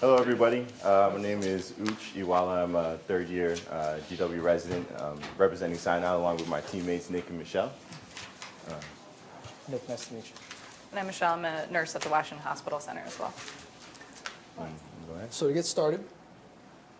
Hello, everybody. My name is Uch Iwala. I'm a third-year GW resident representing SignOut along with my teammates Nick and Michelle. Nick, nice to meet you. And I'm Michelle. I'm a nurse at the Washington Hospital Center as well. Go ahead. So to get started,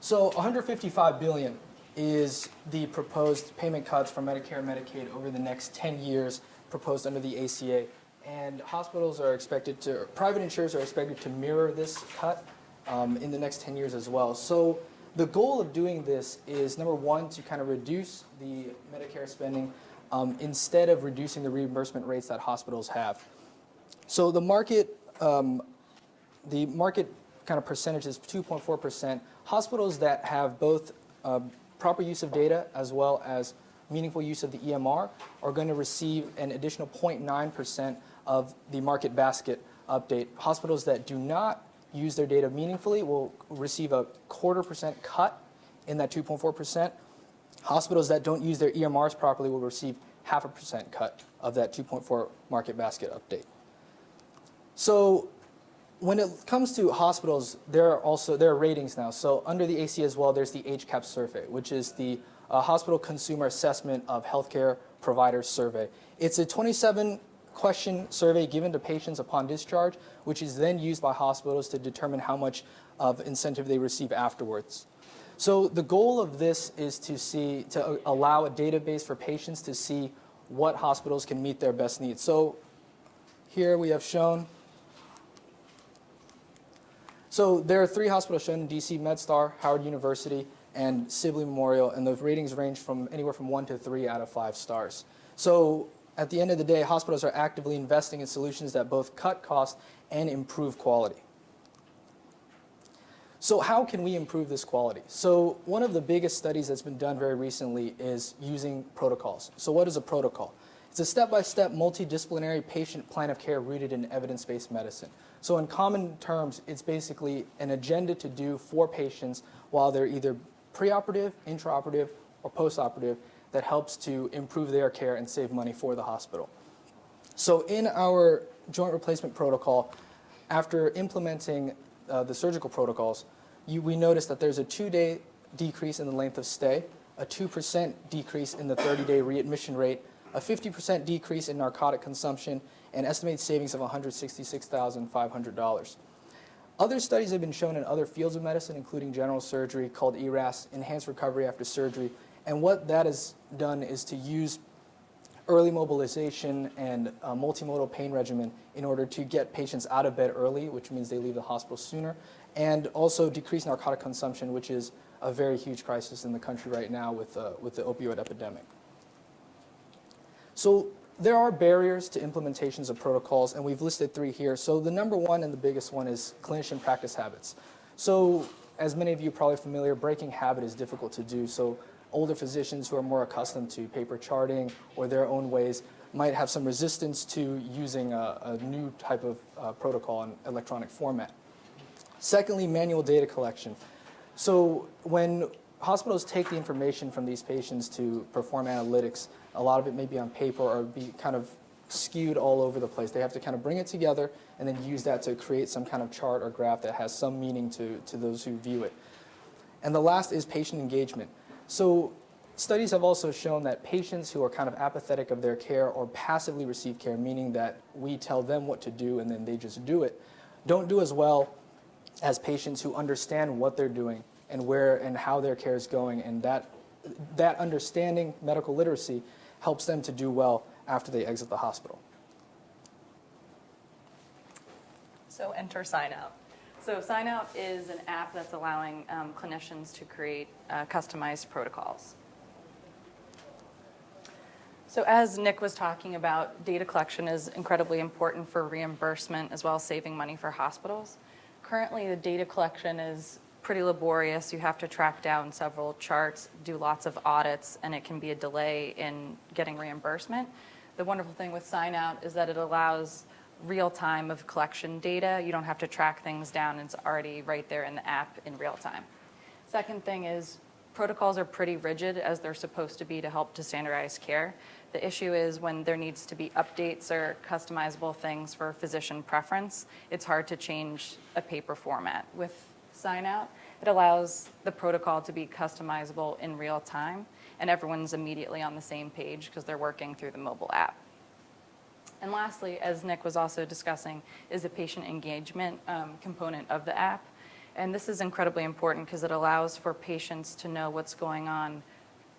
so $155 billion is the proposed payment cuts for Medicare and Medicaid over the next 10 years proposed under the ACA. And hospitals are expected to, private insurers are expected to mirror this cut in the next 10 years as well. So the goal of doing this is, number one, to kind of reduce the Medicare spending instead of reducing the reimbursement rates that hospitals have. So the market kind of percentage is 2.4%. Hospitals that have both proper use of data as well as meaningful use of the EMR are going to receive an additional 0.9% of the market basket update. Hospitals that do not use their data meaningfully will receive a 0.25% cut in that 2.4%. Hospitals that don't use their EMRs properly will receive 0.5% cut of that 2.4 market basket update. So when it comes to hospitals, there are ratings now. So under the ACA as well, there's the HCAP survey, which is the Hospital Consumer Assessment of Healthcare Providers Survey. It's a 27-question survey given to patients upon discharge, which is then used by hospitals to determine how much of incentive they receive afterwards. So the goal of this is to allow a database for patients to see what hospitals can meet their best needs. So here we have shown. So there are 3 hospitals shown in DC: MedStar, Howard University, and Sibley Memorial, and the ratings range from anywhere from 1 to 3 out of 5 stars. So at the end of the day, hospitals are actively investing in solutions that both cut costs and improve quality. So how can we improve this quality? So one of the biggest studies that's been done very recently is using protocols. So what is a protocol? It's a step-by-step multidisciplinary patient plan of care rooted in evidence-based medicine. So in common terms, it's basically an agenda to do for patients while they're either preoperative, intraoperative, or postoperative that helps to improve their care and save money for the hospital. So in our joint replacement protocol, after implementing the surgical protocols, we noticed that there's a 2-day decrease in the length of stay, a 2% decrease in the 30-day readmission rate, a 50% decrease in narcotic consumption, and estimated savings of $166,500. Other studies have been shown in other fields of medicine, including general surgery, called ERAS, enhanced recovery after surgery. And what that has done is to use early mobilization and a multimodal pain regimen in order to get patients out of bed early, which means they leave the hospital sooner, and also decrease narcotic consumption, which is a very huge crisis in the country right now with the opioid epidemic. So there are barriers to implementations of protocols, and we've listed 3 here. So the number one and the biggest one is clinician practice habits. So as many of you are probably familiar, breaking habit is difficult to do. So older physicians who are more accustomed to paper charting or their own ways might have some resistance to using a new type of protocol in electronic format. Secondly, manual data collection. So when hospitals take the information from these patients to perform analytics, a lot of it may be on paper or be kind of skewed all over the place. They have to kind of bring it together and then use that to create some kind of chart or graph that has some meaning to those who view it. And the last is patient engagement. So studies have also shown that patients who are kind of apathetic of their care or passively receive care, meaning that we tell them what to do and then they just do it, don't do as well as patients who understand what they're doing and where and how their care is going, and that understanding, medical literacy, helps them to do well after they exit the hospital. So enter SignOut. So SignOut is an app that's allowing clinicians to create customized protocols. So as Nick was talking about, data collection is incredibly important for reimbursement as well as saving money for hospitals. Currently, the data collection is pretty laborious. You have to track down several charts, do lots of audits, and it can be a delay in getting reimbursement. The wonderful thing with SignOut is that it allows real time of collection data. You don't have to track things down. It's already right there in the app in real time. Second thing is protocols are pretty rigid as they're supposed to be to help to standardize care. The issue is when there needs to be updates or customizable things for physician preference, it's hard to change a paper format. With SignOut, it allows the protocol to be customizable in real time, and everyone's immediately on the same page because they're working through the mobile app. And lastly, as Nick was also discussing, is the patient engagement component of the app. And this is incredibly important because it allows for patients to know what's going on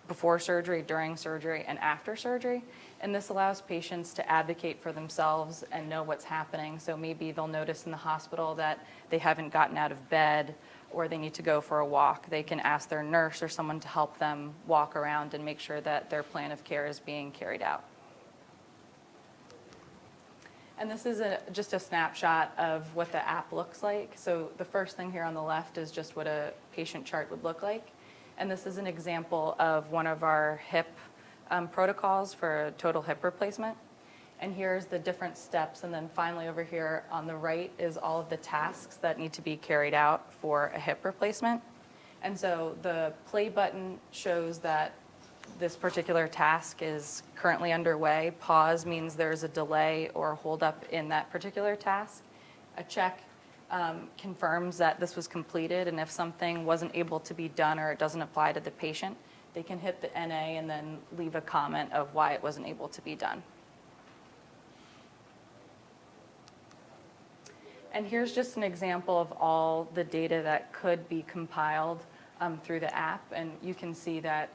before surgery, during surgery, and after surgery. And this allows patients to advocate for themselves and know what's happening. So maybe they'll notice in the hospital that they haven't gotten out of bed or they need to go for a walk. They can ask their nurse or someone to help them walk around and make sure that their plan of care is being carried out. And this is just a snapshot of what the app looks like. So the first thing here on the left is just what a patient chart would look like. And this is an example of one of our hip protocols for a total hip replacement. And here's the different steps. And then finally over here on the right is all of the tasks that need to be carried out for a hip replacement. And so the play button shows that this particular task is currently underway. Pause means there's a delay or hold up in that particular task. A check confirms that this was completed, and if something wasn't able to be done or it doesn't apply to the patient, they can hit the NA and then leave a comment of why it wasn't able to be done. And here's just an example of all the data that could be compiled through the app, and you can see that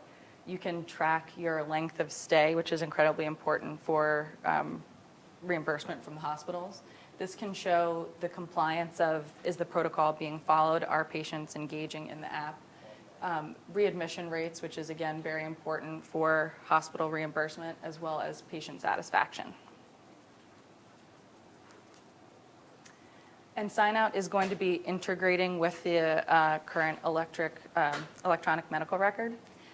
you can track your length of stay, which is incredibly important for reimbursement from the hospitals. This can show the compliance of, is the protocol being followed, are patients engaging in the app? Readmission rates, which is again very important for hospital reimbursement, as well as patient satisfaction. And SignOut is going to be integrating with the current electronic medical record.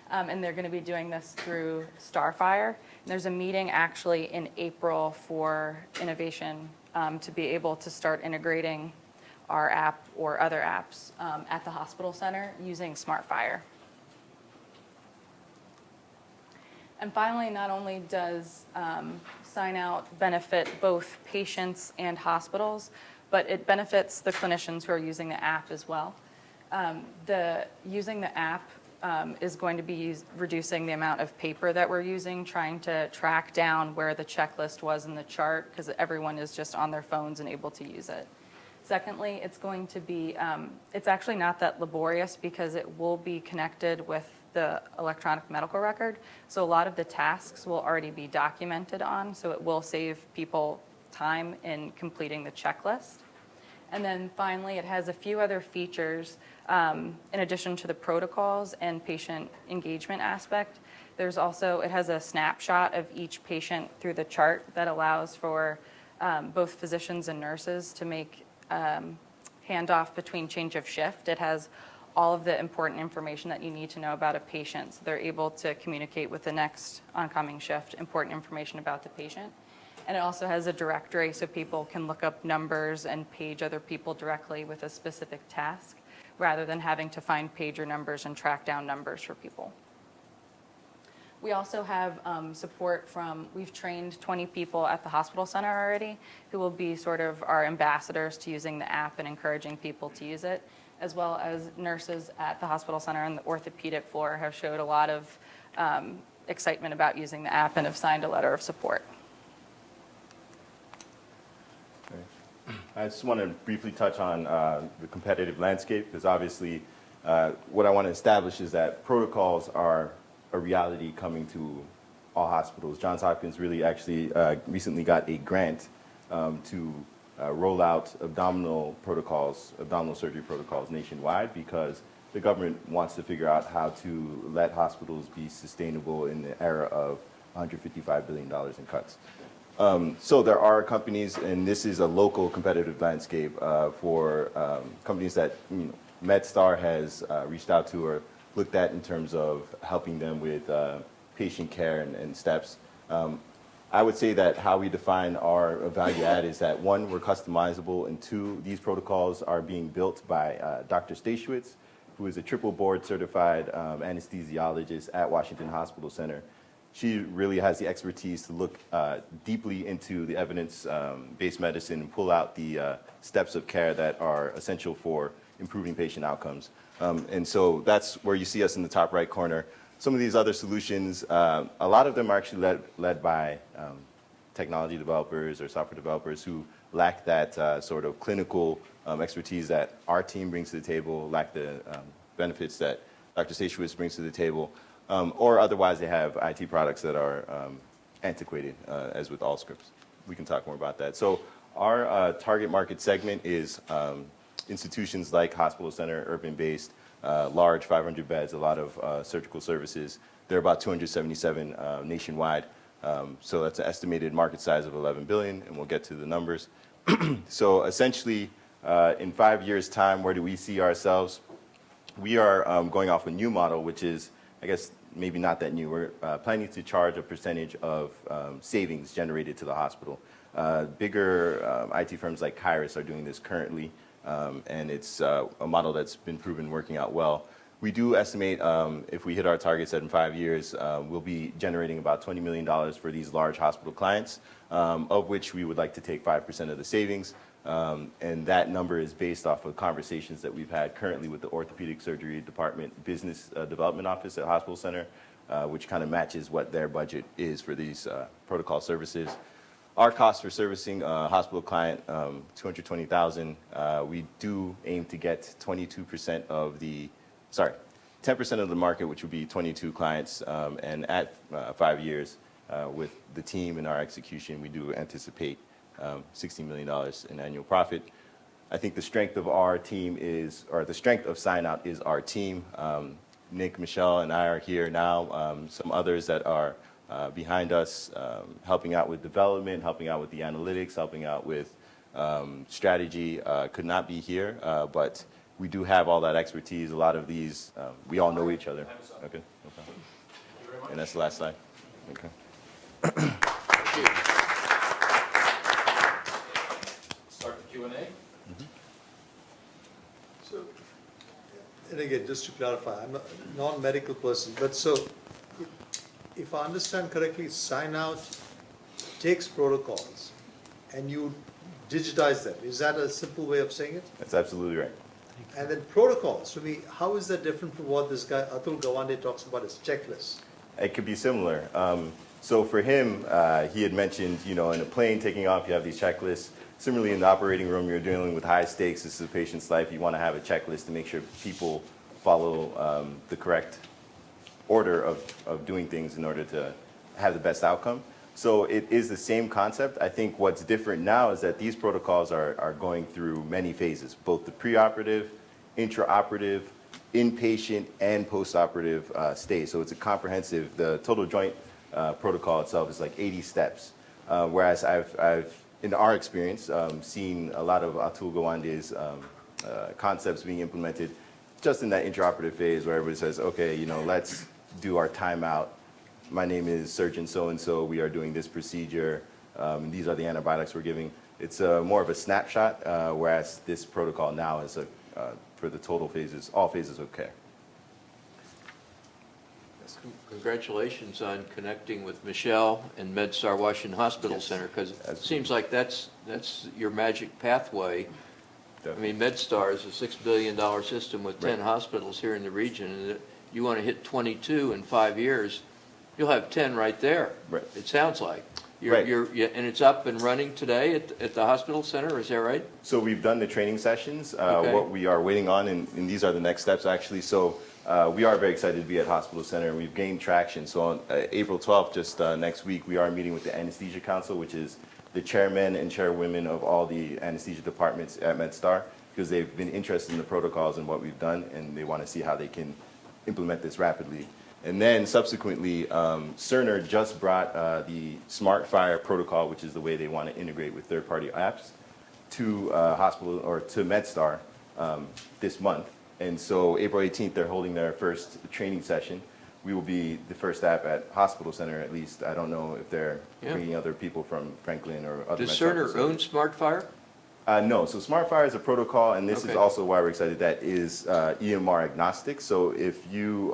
And they're going to be doing this through Starfire. There's a meeting actually in April for innovation to be able to start integrating our app or other apps at the hospital center using SmartFire. And finally, not only does SignOut benefit both patients and hospitals, but it benefits the clinicians who are using the app as well. Using the app is going to be reducing the amount of paper that we're using, trying to track down where the checklist was in the chart, because everyone is just on their phones and able to use it. Secondly, it's going to be, it's actually not that laborious because it will be connected with the electronic medical record. So a lot of the tasks will already be documented on, so it will save people time in completing the checklist. And then finally, it has a few other features in addition to the protocols and patient engagement aspect. There's also, it has a snapshot of each patient through the chart that allows for both physicians and nurses to make handoff between change of shift. It has all of the important information that you need to know about a patient. So they're able to communicate with the next oncoming shift, important information about the patient. And it also has a directory so people can look up numbers and page other people directly with a specific task, rather than having to find pager numbers and track down numbers for people. We also have support from, we've trained 20 people at the hospital center already who will be sort of our ambassadors to using the app and encouraging people to use it, as well as nurses at the hospital center and the orthopedic floor have showed a lot of excitement about using the app and have signed a letter of support. I just want to briefly touch on the competitive landscape, because obviously what I want to establish is that protocols are a reality coming to all hospitals. Johns Hopkins really actually recently got a grant to roll out abdominal surgery protocols nationwide, because the government wants to figure out how to let hospitals be sustainable in the era of $155 billion in cuts. So there are companies, and this is a local competitive landscape for companies that MedStar has reached out to or looked at in terms of helping them with patient care and steps. I would say that how we define our value add is that, one, we're customizable, and two, these protocols are being built by Dr. Stashewitz, who is a triple board certified anesthesiologist at Washington Hospital Center. She really has the expertise to look deeply into the evidence-based medicine and pull out the steps of care that are essential for improving patient outcomes. And so that's where you see us in the top right corner. Some of these other solutions, a lot of them are actually led by technology developers or software developers who lack that sort of clinical expertise that our team brings to the table, lack the benefits that Dr. Seyshowitz brings to the table, or otherwise they have IT products that are antiquated, as with Allscripts. We can talk more about that. So our target market segment is institutions like hospital center, urban-based, large 500 beds, a lot of surgical services. There are about 277 nationwide. So that's an estimated market size of 11 billion, and we'll get to the numbers. So essentially, in 5 years' time, where do we see ourselves? We are going off a new model, which is, I guess, maybe not that new. We're planning to charge a percentage of savings generated to the hospital. Bigger IT firms like Kairos are doing this currently, and it's a model that's been proven working out well. We do estimate if we hit our targets in 5 years, we'll be generating about $20 million for these large hospital clients, of which we would like to take 5% of the savings. And that number is based off of conversations that we've had currently with the Orthopedic Surgery Department Business Development Office at Hospital Center, which kind of matches what their budget is for these protocol services. Our cost for servicing a hospital client, $220,000. We do aim to get 10% of the market, which would be 22 clients. And at 5 years, with the team and our execution, we do anticipate $16 million in annual profit. I think the strength of our team is, or the strength of SignOut is our team. Nick, Michelle, and I are here now. Some others that are behind us, helping out with development, helping out with the analytics, helping out with strategy, could not be here, but we do have all that expertise. A lot of these, we all know each other. Okay, no problem. Thank you very much. And that's the last slide. Okay. Thank you. Start the Q&A. So, and again, just to clarify, I'm a non-medical person, but so if I understand correctly, SignOut takes protocols and you digitize them. Is that a simple way of saying it? That's absolutely right. And then protocols, to me, how is that different from what this guy Atul Gawande talks about as checklists? It could be similar. So for him, he had mentioned, in a plane taking off, you have these checklists. Similarly, in the operating room, you're dealing with high stakes. This is a patient's life. You want to have a checklist to make sure people follow the correct order of doing things in order to have the best outcome. So it is the same concept. I think what's different now is that these protocols are going through many phases, both the preoperative, intraoperative, inpatient, and postoperative stage. So it's a comprehensive, the total joint protocol itself is like 80 steps. Whereas I've, in our experience, seen a lot of Atul Gawande's concepts being implemented just in that intraoperative phase where everybody says, okay, let's do our timeout. My name is Surgeon so-and-so. We are doing this procedure. These are the antibiotics we're giving. It's more of a snapshot, whereas this protocol now is for the total phases, all phases of care. Congratulations on connecting with Michelle and MedStar Washington Hospital Center, because it seems like that's your magic pathway. Definitely. I mean, MedStar is a $6 billion system with 10 Right. hospitals here in the region, and you want to hit 22 in 5 years, you'll have 10 right there. Right. It sounds like. Right. And it's up and running today at the hospital center, is that right? So we've done the training sessions. Okay. What we are waiting on, and these are the next steps actually. So we are very excited to be at Hospital Center, and we've gained traction. So on April 12th, just next week, we are meeting with the Anesthesia Council, which is the chairmen and chairwomen of all the anesthesia departments at MedStar, because they've been interested in the protocols and what we've done, and they want to see how they can implement this rapidly. And then subsequently, Cerner just brought the SmartFire protocol, which is the way they want to integrate with third-party apps, to hospital or to MedStar this month. And so April 18th, they're holding their first training session. We will be the first app at Hospital Center, at least. I don't know if they're bringing other people from Franklin or other. Does MedStar Cerner own facilities. SmartFire? No, so SmartFire is a protocol, and this is Okay. also why we're excited, that is EMR agnostic. So if you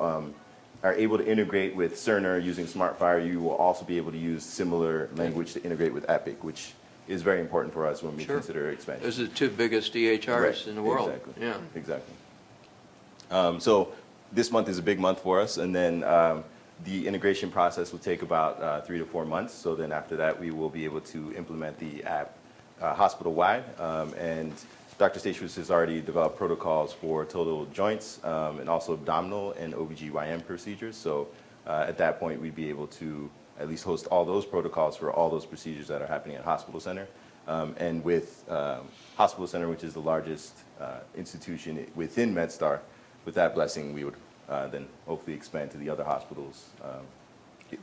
are able to integrate with Cerner using SmartFire, you will also be able to use similar language to integrate with Epic, which is very important for us when we Sure. consider expansion. Those are the two biggest EHRs Right, in the world. exactly. Yeah. Exactly. So this month is a big month for us, and then the integration process will take about 3 to 4 months. So then after that, we will be able to implement the app hospital-wide. And Dr. Stachus has already developed protocols for total joints and also abdominal and OBGYN procedures. So at that point, we'd be able to at least host all those protocols for all those procedures that are happening at Hospital Center. And with Hospital Center, which is the largest institution within MedStar, with that blessing, we would then hopefully expand to the other hospitals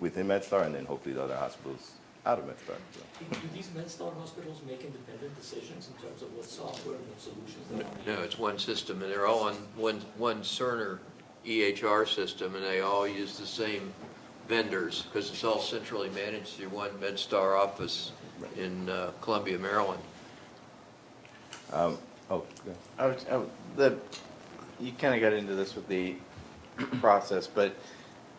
within MedStar, and then hopefully the other hospitals out of MedStar. So. Do these MedStar hospitals make independent decisions in terms of what software and what solutions they want to use? No, it's one system, and they're all on one Cerner EHR system, and they all use the same vendors, because it's all centrally managed through one MedStar office in Columbia, Maryland. You kind of got into this with the process, but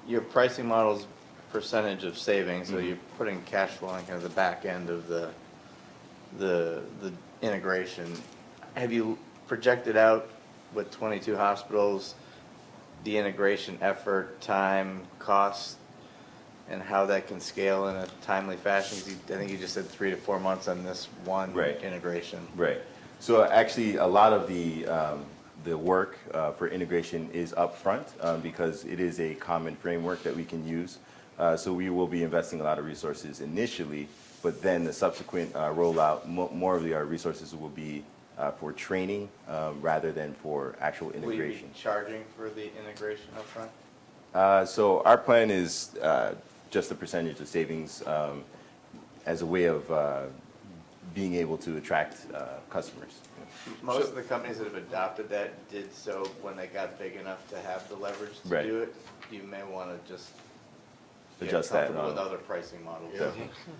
your pricing model's percentage of savings, so you're putting cash flow on kind of the back end of the integration. Have you projected out with 22 hospitals the integration effort, time, cost, and how that can scale in a timely fashion? 'Cause I think you just said 3 to 4 months on this one Right. integration. Right. So actually, a lot of the work for integration is upfront because it is a common framework that we can use. So we will be investing a lot of resources initially, but then the subsequent rollout, more of our resources will be for training rather than for actual Will you be integration. charging for the integration upfront? So our plan is just a percentage of savings as a way of being able to attract customers. Most of the companies that have adopted that did so when they got big enough to have the leverage to Right. do it. You may want to just get Adjust that, comfortable with other pricing models.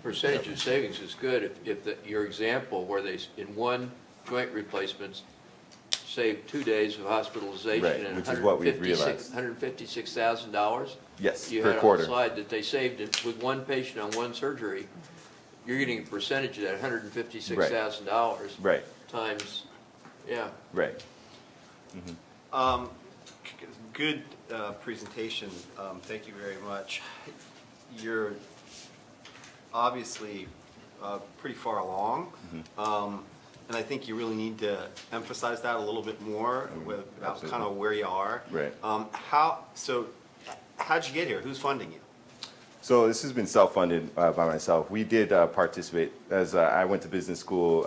Percentage of savings is good. If your example where they, in one joint replacements, save 2 days of hospitalization Right, and which is what we've realized. $156,000. Yes, You per had quarter. on the slide that they saved it with one patient on one surgery. You're getting a percentage of that $156,000 Right, times, yeah. right. Good presentation. Thank you very much. You're obviously pretty far along, and I think you really need to emphasize that a little bit more about kind of where you are. Right. How'd you get here? Who's funding you? So this has been self-funded by myself. We did participate, as I went to business school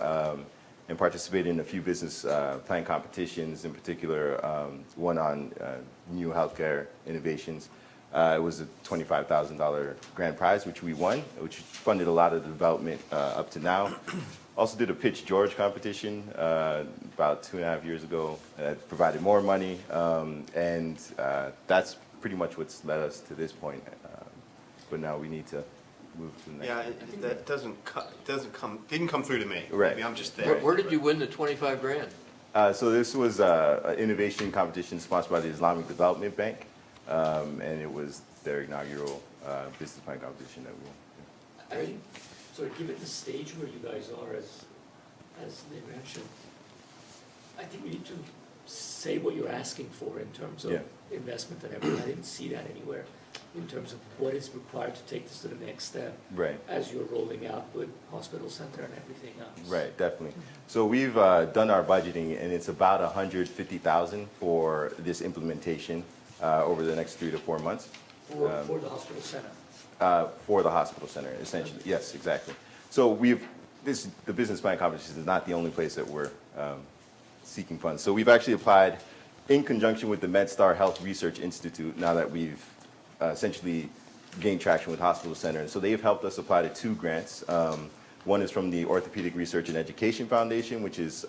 and participated in a few business plan competitions, in particular one on new healthcare innovations. It was a $25,000 grand prize, which we won, which funded a lot of the development up to now. Also did a Pitch George competition about 2.5 years ago that provided more money, and that's pretty much what's led us to this point. But now we need to move to the next. Yeah, that didn't come through to me. Right. Maybe I'm just there. Where did you win the 25 grand? So this was an innovation competition sponsored by the Islamic Development Bank, and it was their inaugural business plan competition that we won. I think, so given the stage where you guys are, as they mentioned, I think we need to say what you're asking for in terms of Yeah. investment and everything. I didn't see that anywhere in terms of what is required to take this to the next step Right. as you're rolling out with hospital center and everything else. Right, definitely. So we've done our budgeting, and it's about $150,000 for this implementation over the next 3 to 4 months. For the hospital center. For the hospital center, essentially. Yes, exactly. So the business plan competition is not the only place that we're seeking funds. So we've actually applied in conjunction with the MedStar Health Research Institute now that we've essentially gained traction with Hospital Center. And so they've helped us apply to 2 grants. One is from the Orthopedic Research and Education Foundation, which is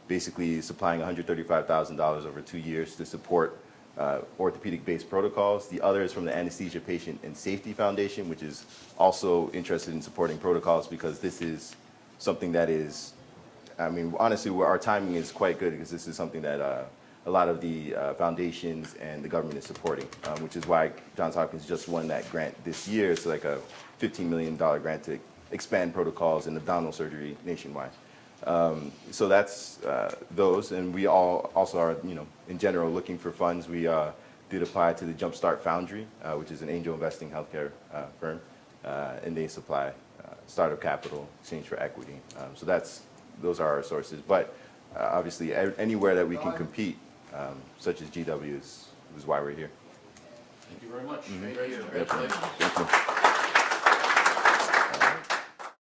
basically supplying $135,000 over 2 years to support orthopedic-based protocols. The other is from the Anesthesia Patient and Safety Foundation, which is also interested in supporting protocols because this is something that is, I mean, honestly, our timing is quite good because this is something that a lot of the foundations and the government is supporting, which is why Johns Hopkins just won that grant this year. It's like a $15 million grant to expand protocols in abdominal surgery nationwide. So that's those, and we all also are, in general, looking for funds. We did apply to the Jumpstart Foundry, which is an angel investing healthcare firm, and they supply startup capital, exchange for equity. So those are our sources. But obviously, anywhere that we can compete, such as GW, is why we're here. Thank you very much. Mm-hmm. Congratulations. Thank you.